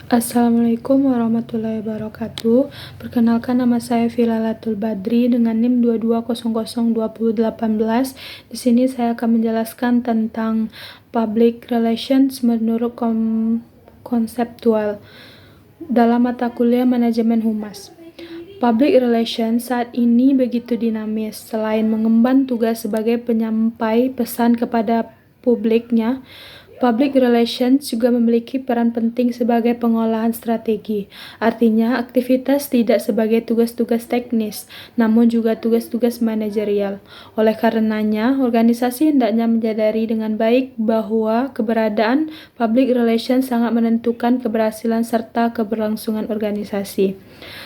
Assalamualaikum warahmatullahi wabarakatuh. Perkenalkan, nama saya Filalatul Badri dengan NIM 22002018. Di sini saya akan menjelaskan tentang public relations menurut konseptual dalam mata kuliah manajemen humas. Public relations saat ini begitu dinamis. Selain mengemban tugas sebagai penyampai pesan kepada publiknya, public relations juga memiliki peran penting sebagai pengolahan strategi. Artinya, aktivitas tidak sebagai tugas-tugas teknis, namun juga tugas-tugas manajerial. Oleh karenanya, organisasi hendaknya menyadari dengan baik bahwa keberadaan public relations sangat menentukan keberhasilan serta keberlangsungan organisasi.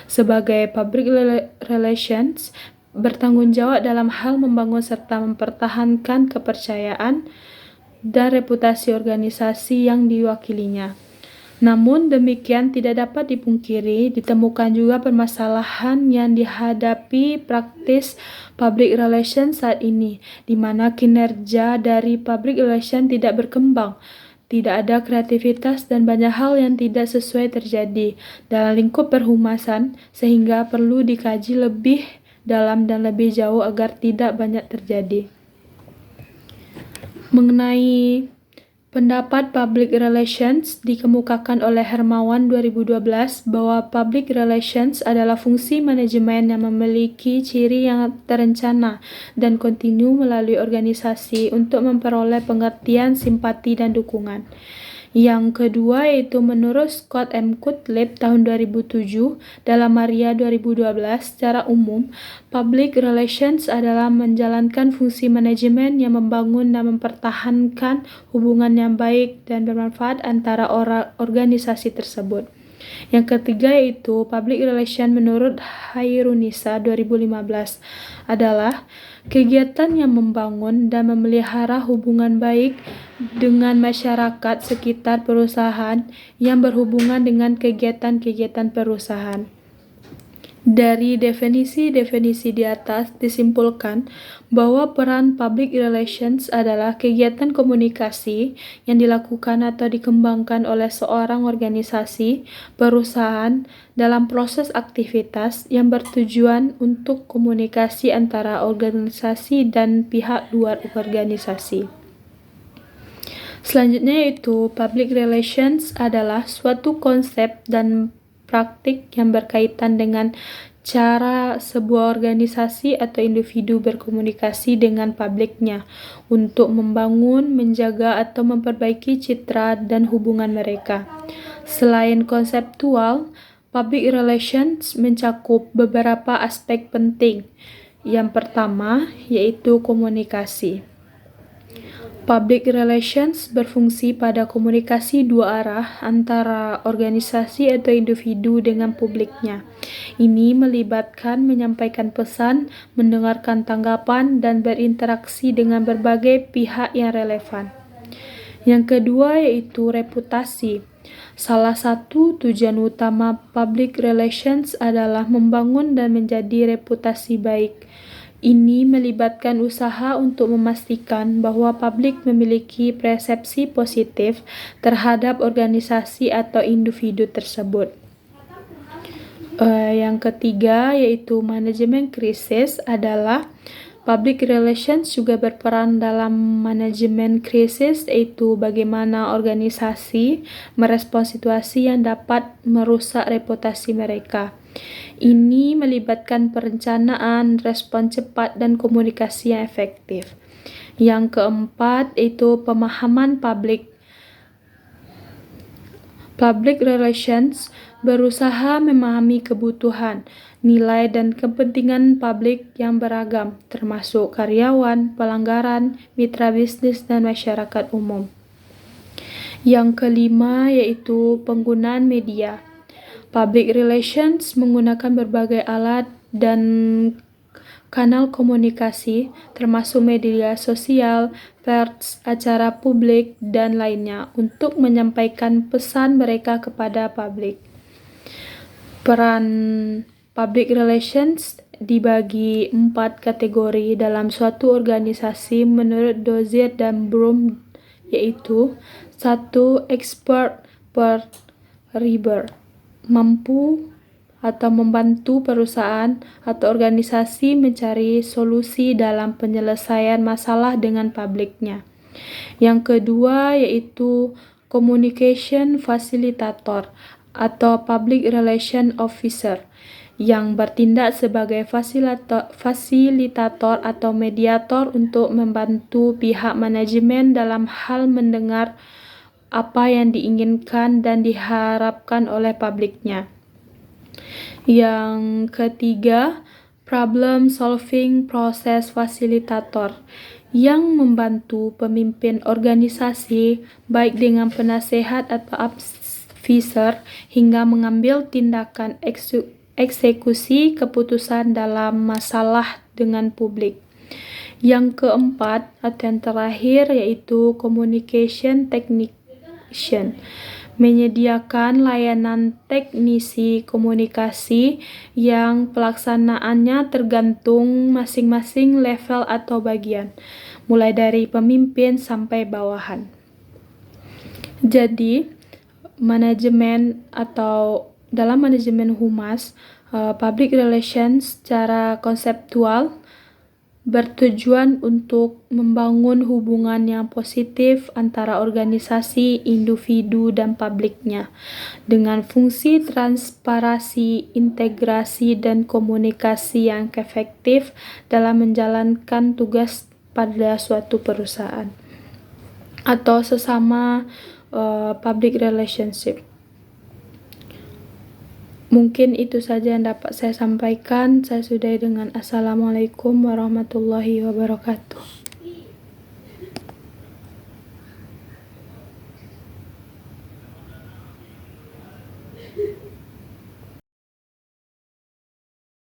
Sebagai public relations, bertanggung jawab dalam hal membangun serta mempertahankan kepercayaan dan reputasi organisasi yang diwakilinya. Namun demikian tidak dapat dipungkiri, ditemukan juga permasalahan yang dihadapi praktis public relations saat ini, di mana kinerja dari public relations tidak berkembang. Tidak ada kreativitas dan banyak hal yang tidak sesuai terjadi dalam lingkup perhumasan, sehingga perlu dikaji lebih dalam dan lebih jauh agar tidak banyak terjadi. Mengenai pendapat public relations dikemukakan oleh Hermawan 2012 bahwa public relations adalah fungsi manajemen yang memiliki ciri yang terencana dan kontinu melalui organisasi untuk memperoleh pengertian, simpati, dan dukungan. Yang kedua yaitu menurut Scott M. Gottlieb tahun 2007 dalam Maria 2012, secara umum, public relations adalah menjalankan fungsi manajemen yang membangun dan mempertahankan hubungan yang baik dan bermanfaat antara organisasi tersebut. Yang ketiga yaitu public relation menurut Hairunisa 2015 adalah kegiatan yang membangun dan memelihara hubungan baik dengan masyarakat sekitar perusahaan yang berhubungan dengan kegiatan-kegiatan perusahaan. Dari definisi-definisi di atas disimpulkan bahwa peran public relations adalah kegiatan komunikasi yang dilakukan atau dikembangkan oleh seorang organisasi, perusahaan dalam proses aktivitas yang bertujuan untuk komunikasi antara organisasi dan pihak luar organisasi. Selanjutnya yaitu public relations adalah suatu konsep dan praktik yang berkaitan dengan cara sebuah organisasi atau individu berkomunikasi dengan publiknya untuk membangun, menjaga, atau memperbaiki citra dan hubungan mereka. Selain konseptual, public relations mencakup beberapa aspek penting. Yang pertama yaitu komunikasi. Public relations berfungsi pada komunikasi dua arah antara organisasi atau individu dengan publiknya. Ini melibatkan menyampaikan pesan, mendengarkan tanggapan, dan berinteraksi dengan berbagai pihak yang relevan. Yang kedua yaitu reputasi. Salah satu tujuan utama public relations adalah membangun dan menjadi reputasi baik. Ini melibatkan usaha untuk memastikan bahwa publik memiliki persepsi positif terhadap organisasi atau individu tersebut. Yang ketiga yaitu manajemen krisis adalah public relations juga berperan dalam manajemen krisis, yaitu bagaimana organisasi merespons situasi yang dapat merusak reputasi mereka. Ini melibatkan perencanaan, respon cepat, dan komunikasi yang efektif. Yang keempat yaitu pemahaman publik. Public relations berusaha memahami kebutuhan, nilai, dan kepentingan publik yang beragam, termasuk karyawan, pelanggaran, mitra bisnis, dan masyarakat umum. Yang kelima yaitu penggunaan media. Public relations menggunakan berbagai alat dan kanal komunikasi, termasuk media sosial, pers, acara publik, dan lainnya, untuk menyampaikan pesan mereka kepada publik. Peran public relations dibagi 4 kategori dalam suatu organisasi menurut Dozier dan Broom, yaitu 1. Expert per Reber, mampu atau membantu perusahaan atau organisasi mencari solusi dalam penyelesaian masalah dengan publiknya. Yang kedua yaitu communication facilitator atau public relation officer yang bertindak sebagai fasilitator atau mediator untuk membantu pihak manajemen dalam hal mendengar apa yang diinginkan dan diharapkan oleh publiknya. Yang ketiga, problem solving process facilitator yang membantu pemimpin organisasi baik dengan penasehat atau advisor hingga mengambil tindakan eksekusi keputusan dalam masalah dengan publik. Yang keempat atau yang terakhir yaitu communication technician, menyediakan layanan teknisi komunikasi yang pelaksanaannya tergantung masing-masing level atau bagian, mulai dari pemimpin sampai bawahan. Jadi, manajemen atau dalam manajemen humas, public relations secara konseptual bertujuan untuk membangun hubungan yang positif antara organisasi, individu, dan publiknya dengan fungsi transparansi, integrasi, dan komunikasi yang efektif dalam menjalankan tugas pada suatu perusahaan atau sesama public relationship. Mungkin itu saja yang dapat saya sampaikan. Saya sudahi dengan Assalamualaikum warahmatullahi wabarakatuh.